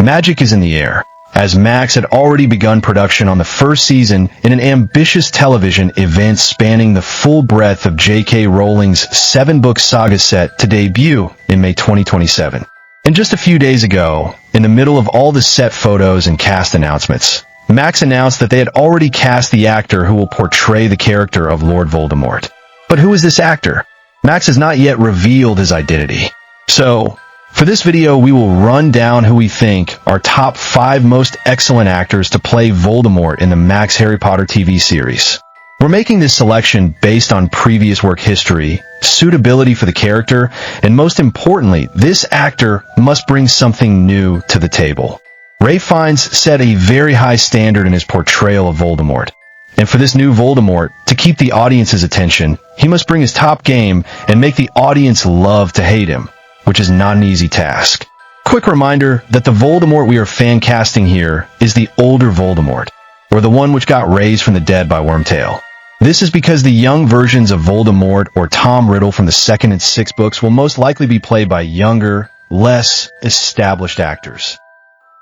Magic is in the air, as Max had already begun production on the first season in an ambitious television event spanning the full breadth of J.K. Rowling's 7-book saga set to debut in May 2027. And just a few days ago, in the middle of all the set photos and cast announcements, Max announced that they had already cast the actor who will portray the character of Lord Voldemort. But who is this actor? Max has not yet revealed his identity. So, for this video, we will run down who we think are top 5 most excellent actors to play Voldemort in the Max Harry Potter TV series. We're making this selection based on previous work history, suitability for the character, and most importantly, this actor must bring something new to the table. Ralph Fiennes set a very high standard in his portrayal of Voldemort. And for this new Voldemort, to keep the audience's attention, he must bring his top game and make the audience love to hate him, which is not an easy task. Quick reminder that the Voldemort we are fan casting here is the older Voldemort, or the one which got raised from the dead by Wormtail. This is because the young versions of Voldemort or Tom Riddle from the 2nd and 6th books will most likely be played by younger, less established actors.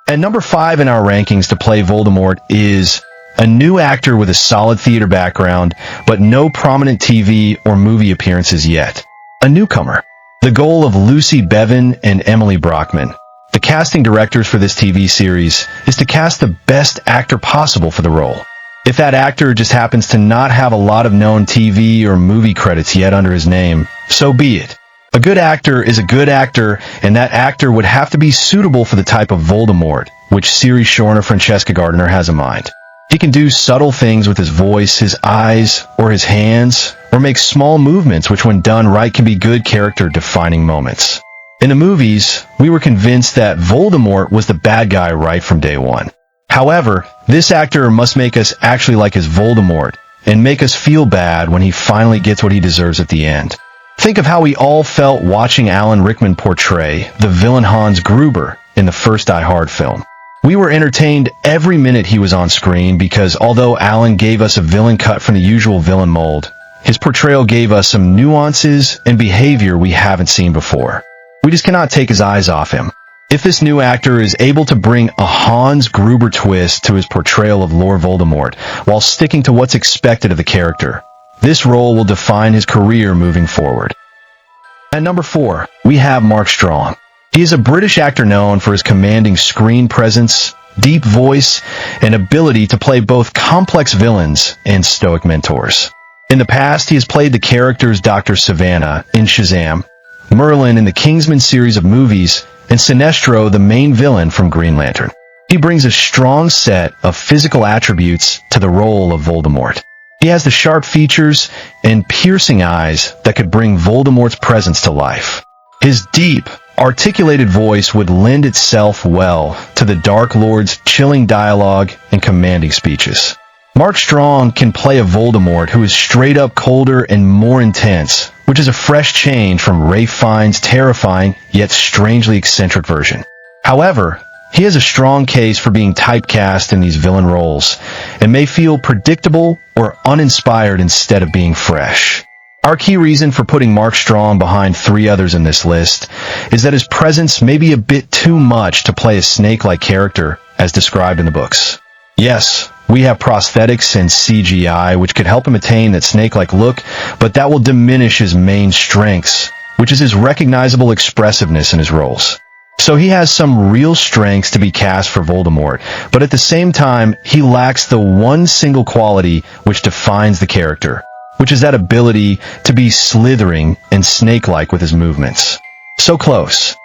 At number 5 in our rankings to play Voldemort is a new actor with a solid theater background, but no prominent TV or movie appearances yet. A newcomer. The goal of Lucy Bevan and Emily Brockman, the casting directors for this TV series, is to cast the best actor possible for the role. If that actor just happens to not have a lot of known TV or movie credits yet under his name, so be it. A good actor is a good actor, and that actor would have to be suitable for the type of Voldemort, which series showrunner Francesca Gardner has in mind. He can do subtle things with his voice, his eyes, or his hands, or make small movements which when done right can be good character-defining moments. In the movies, we were convinced that Voldemort was the bad guy right from day one. However, this actor must make us actually like his Voldemort, and make us feel bad when he finally gets what he deserves at the end. Think of how we all felt watching Alan Rickman portray the villain Hans Gruber in the first Die Hard film. We were entertained every minute he was on screen because although Alan gave us a villain cut from the usual villain mold, his portrayal gave us some nuances and behavior we haven't seen before. We just cannot take his eyes off him. If this new actor is able to bring a Hans Gruber twist to his portrayal of Lord Voldemort while sticking to what's expected of the character, this role will define his career moving forward. At number 4, we have Mark Strong. He is a British actor known for his commanding screen presence, deep voice, and ability to play both complex villains and stoic mentors. In the past, he has played the characters Dr. Savannah in Shazam, Merlin in the Kingsman series of movies, and Sinestro, the main villain from Green Lantern. He brings a strong set of physical attributes to the role of Voldemort. He has the sharp features and piercing eyes that could bring Voldemort's presence to life. His deep, articulated voice would lend itself well to the Dark Lord's chilling dialogue and commanding speeches. Mark Strong can play a Voldemort who is straight up colder and more intense, which is a fresh change from Ralph Fiennes' terrifying yet strangely eccentric version. However, he has a strong case for being typecast in these villain roles, and may feel predictable or uninspired instead of being fresh. Our key reason for putting Mark Strong behind 3 others in this list is that his presence may be a bit too much to play a snake-like character as described in the books. Yes, we have prosthetics and CGI which could help him attain that snake-like look, but that will diminish his main strengths, which is his recognizable expressiveness in his roles. So he has some real strengths to be cast for Voldemort, but at the same time, he lacks the one single quality which defines the character, which is that ability to be slithering and snake-like with his movements. So close.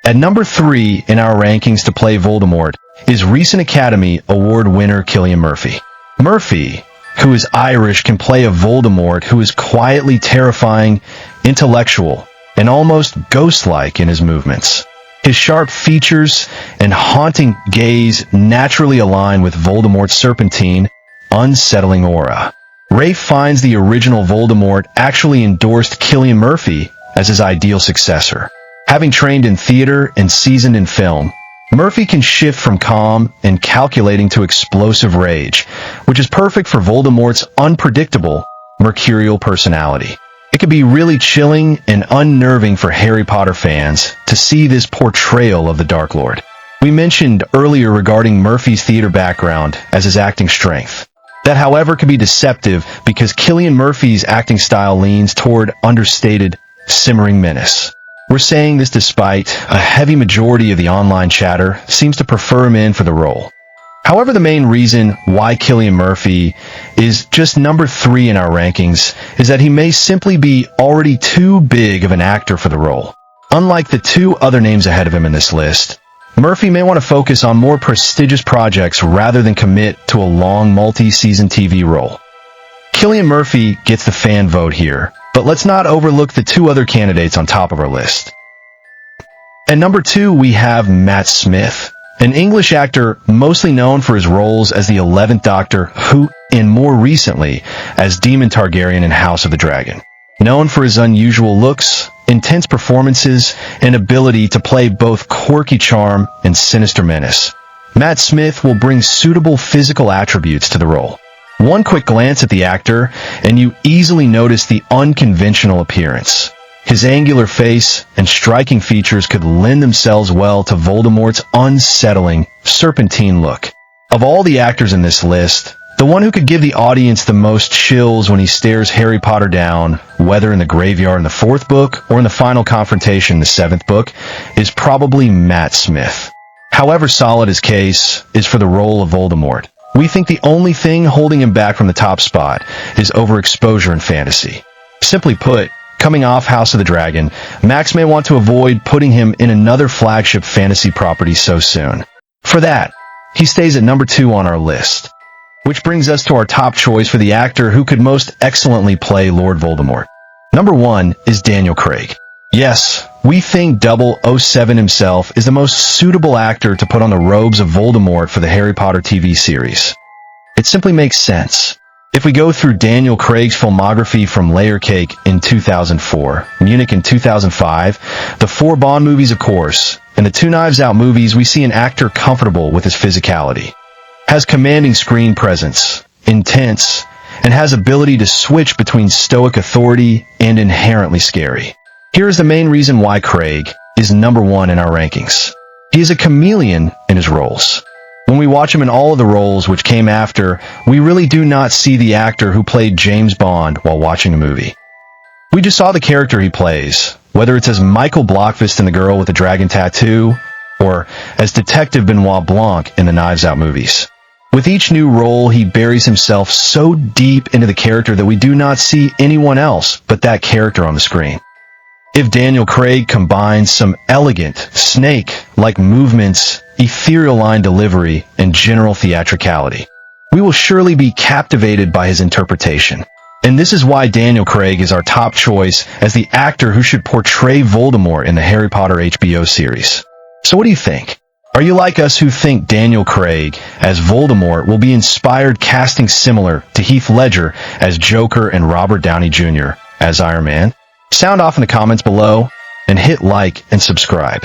At number 3 in our rankings to play Voldemort is recent Academy Award winner Cillian Murphy. Murphy, who is Irish, can play a Voldemort who is quietly terrifying, intellectual, and almost ghost-like in his movements. His sharp features and haunting gaze naturally align with Voldemort's serpentine, unsettling aura. Ralph Fiennes, the original Voldemort, actually endorsed Cillian Murphy as his ideal successor. Having trained in theater and seasoned in film, Murphy can shift from calm and calculating to explosive rage, which is perfect for Voldemort's unpredictable, mercurial personality. It can be really chilling and unnerving for Harry Potter fans to see this portrayal of the Dark Lord. We mentioned earlier regarding Murphy's theater background as his acting strength. That, however, could be deceptive because Cillian Murphy's acting style leans toward understated, simmering menace. We're saying this despite a heavy majority of the online chatter seems to prefer him in for the role. However, the main reason why Cillian Murphy is just number 3 in our rankings is that he may simply be already too big of an actor for the role. Unlike the 2 other names ahead of him in this list, Murphy may want to focus on more prestigious projects rather than commit to a long multi-season TV role. Cillian Murphy gets the fan vote here, but let's not overlook the 2 other candidates on top of our list. At number 2, we have Matt Smith, an English actor mostly known for his roles as the 11th Doctor Who, and more recently as Daemon Targaryen in House of the Dragon. Known for his unusual looks, intense performances, and ability to play both quirky charm and sinister menace, Matt Smith will bring suitable physical attributes to the role. One quick glance at the actor, and you easily notice the unconventional appearance. His angular face and striking features could lend themselves well to Voldemort's unsettling, serpentine look. Of all the actors in this list, the one who could give the audience the most chills when he stares Harry Potter down, whether in the graveyard in the 4th book or in the final confrontation in the 7th book, is probably Matt Smith. However solid his case is for the role of Voldemort, we think the only thing holding him back from the top spot is overexposure in fantasy. Simply put, coming off House of the Dragon, Max may want to avoid putting him in another flagship fantasy property so soon. For that, he stays at number 2 on our list. Which brings us to our top choice for the actor who could most excellently play Lord Voldemort. Number 1 is Daniel Craig. Yes, we think 007 himself is the most suitable actor to put on the robes of Voldemort for the Harry Potter TV series. It simply makes sense. If we go through Daniel Craig's filmography from Layer Cake in 2004, Munich in 2005, the 4 Bond movies of course, and the 2 Knives Out movies, we see an actor comfortable with his physicality. Has commanding screen presence, intense, and has ability to switch between stoic authority and inherently scary. Here is the main reason why Craig is number 1 in our rankings. He is a chameleon in his roles. When we watch him in all of the roles which came after, we really do not see the actor who played James Bond while watching a movie. We just saw the character he plays, whether it's as Michael Blockfist in The Girl with the Dragon Tattoo, or as Detective Benoit Blanc in the Knives Out movies. With each new role, he buries himself so deep into the character that we do not see anyone else but that character on the screen. If Daniel Craig combines some elegant, snake-like movements, ethereal line delivery, and general theatricality, we will surely be captivated by his interpretation. And this is why Daniel Craig is our top choice as the actor who should portray Voldemort in the Harry Potter HBO series. So what do you think? Are you like us who think Daniel Craig as Voldemort will be inspired casting similar to Heath Ledger as Joker and Robert Downey Jr. as Iron Man? Sound off in the comments below, and hit like and subscribe.